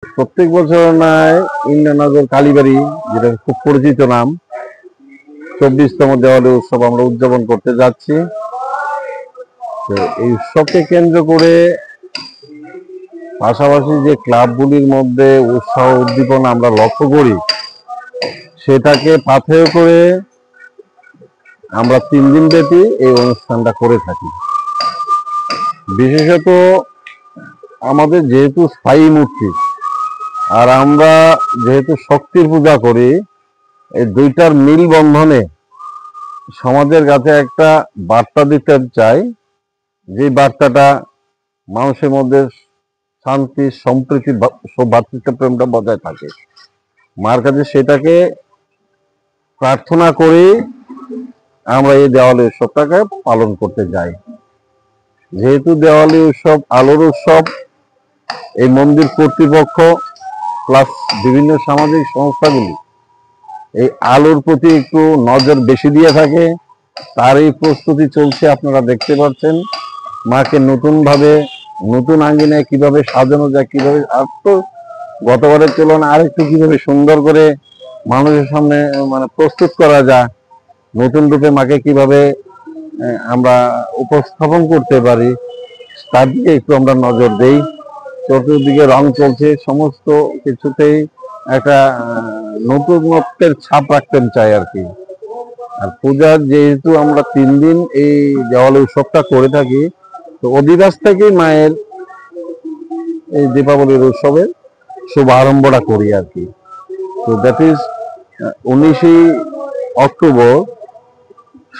প্রত্যেক বছর নয় ইন্দ্রনগর কালীবাড়ি, যেটা খুব পরিচিত নাম, 24তম দেওয়ালি উৎসব আমরা উদযাপন করতে যাচ্ছি। তো এই উৎসবকে কেন্দ্র করে পাশাপাশি যে ক্লাবগুলির মধ্যে উৎসাহ উদ্দীপনা আমরা লক্ষ্য করি, সেটাকে পাথেয় করে আমরা 3 দিন ব্যাপী এই অনুষ্ঠানটা করে থাকি। বিশেষত আমাদের যেহেতু স্থায়ী মূর্তি আর আমরা যেহেতু শক্তির পূজা করি, এই দুইটার মিল বন্ধনে সমাজের কাছে একটা বার্তা দিতে চাই, যে বার্তাটা মানুষের মধ্যে শান্তি, সম্প্রীতি, ভ্রাতৃত্ব প্রেমটা বজায় থাকে। মার কাছে সেটাকে প্রার্থনা করি আমরা এই দেওয়ালি উৎসবটাকে পালন করতে যাই। যেহেতু দেওয়ালি উৎসব আলোর উৎসব, এই মন্দির কর্তৃপক্ষ প্লাস বিভিন্ন সামাজিক সংস্থাগুলি এই আলোর প্রতি একটু নজর বেশি দিয়ে থাকে। তারই প্রস্তুতি চলছে, আপনারা দেখতে পাচ্ছেন। মাকে নতুনভাবে নতুন আঙ্গিনায় কিভাবে সাজানো যায়, কিভাবে আর তো গতবারের তুলনায় আরেকটু কিভাবে সুন্দর করে মানুষের সামনে প্রস্তুত করা যায়, নতুন রূপে মাকে কিভাবে আমরা উপস্থাপন করতে পারি, তার দিকে একটু আমরা নজর দেই। চতুর্দিকে রং চলছে, সমস্ত কিছুতেই একটা নতুনত্বের ছাপ রাখতে চাই আর কি। আর পূজার যেহেতু আমরা 3 দিন এই দেওয়ালি উৎসবটা করে থাকি, তো অধিরাজ থেকেই মায়ের এই দীপাবলির উৎসবের শুভ আরম্ভটা করি আর কি। তো দ্যাট ইজ 19 অক্টোবর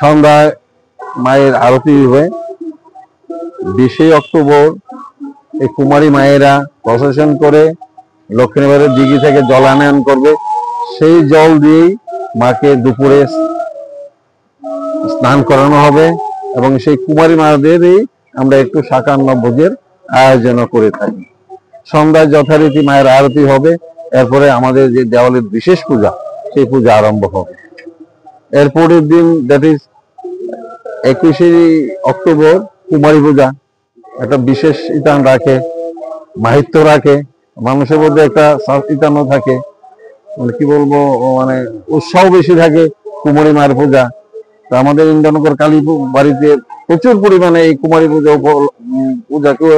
সন্ধ্যায় মায়ের আরতি হবে। 20 অক্টোবর এই কুমারী মায়েরা প্রসেশন করে লক্ষ্মীবাড়ির দিঘি থেকে জলানয়ন করবে। সেই জল দিয়েই মাকে দুপুরে স্নান করানো হবে এবং সেই কুমারী মাদেরই আমরা একটু শাকান্ন ভোজের আয়োজন করে থাকি। সন্ধ্যায় যথারীতি মায়ের আরতি হবে, এরপরে আমাদের যে দেওয়ালির বিশেষ পূজা, সেই পূজা আরম্ভ হবে। এরপরের দিন দ্যাট ইজ 21 অক্টোবর কুমারী পূজা একটা বিশেষ ইতান রাখে, মাহিত্য রাখে, মানুষের মধ্যে একটা ইতানো থাকে, কি বলবো, উৎসাহ বেশি থাকে কুমারী মায়ের পূজা। তো আমাদের ইন্দ্রনগর কালী বাড়িতে প্রচুর পরিমাণে এই কুমারী পূজাকে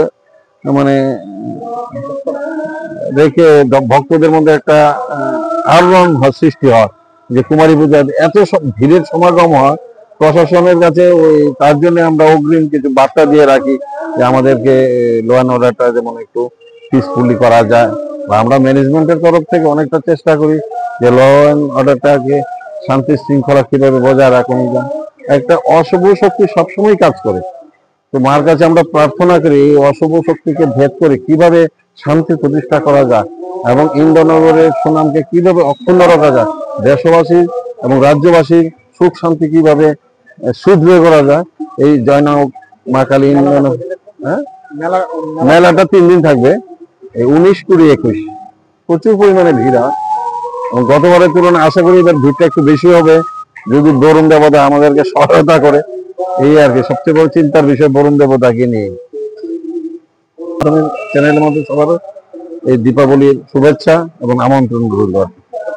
রেখে ভক্তদের মধ্যে একটা আলোড়ন সৃষ্টি হয়, যে কুমারী পূজার এত ভিড়ের সমাগম হয়। প্রশাসনের কাছে তার জন্য আমরা অগ্রিম কিছু বার্তা দিয়ে রাখি, যে আমাদেরকে ল অ্যান্ড অর্ডারটা যেমন একটু পিসফুলি করা যায়, বা আমরা ম্যানেজমেন্টের তরফ থেকে অনেকটা চেষ্টা করি যে ল অ্যান্ড অর্ডারটাকে শান্তি শৃঙ্খলা কিভাবে বজায় রাখানো যায়। একটা অশুভ শক্তি সবসময় কাজ করে, তো মার কাছে আমরা প্রার্থনা করি এই অশুভ শক্তিকে ভেদ করে কিভাবে শান্তি প্রতিষ্ঠা করা যায় এবং ইন্দ্রনগরের সুনামকে কিভাবে অক্ষুণ্ণ রাখা যায়, দেশবাসীর এবং রাজ্যবাসীর সুখ শান্তি কিভাবে সুদৃঢ় করা যায়। এই জয়নাগ মা কালী মেলাটা 3 দিন থাকবে, 19, 20, 21 প্রচুর পরিমাণে ভিড় হয়। গতবারের তুলনায় আশা করি এবার ভিড়টা একটু বেশি হবে, যদি বরুণ দেবতা আমাদেরকে সহায়তা করে। এই আর কি সবচেয়ে বড় চিন্তার বিষয়, বরুণ দেবতাকে নিয়ে। চ্যানেলের মধ্যে সবার এই দীপাবলির শুভেচ্ছা এবং আমন্ত্রণ গ্রহণ করা।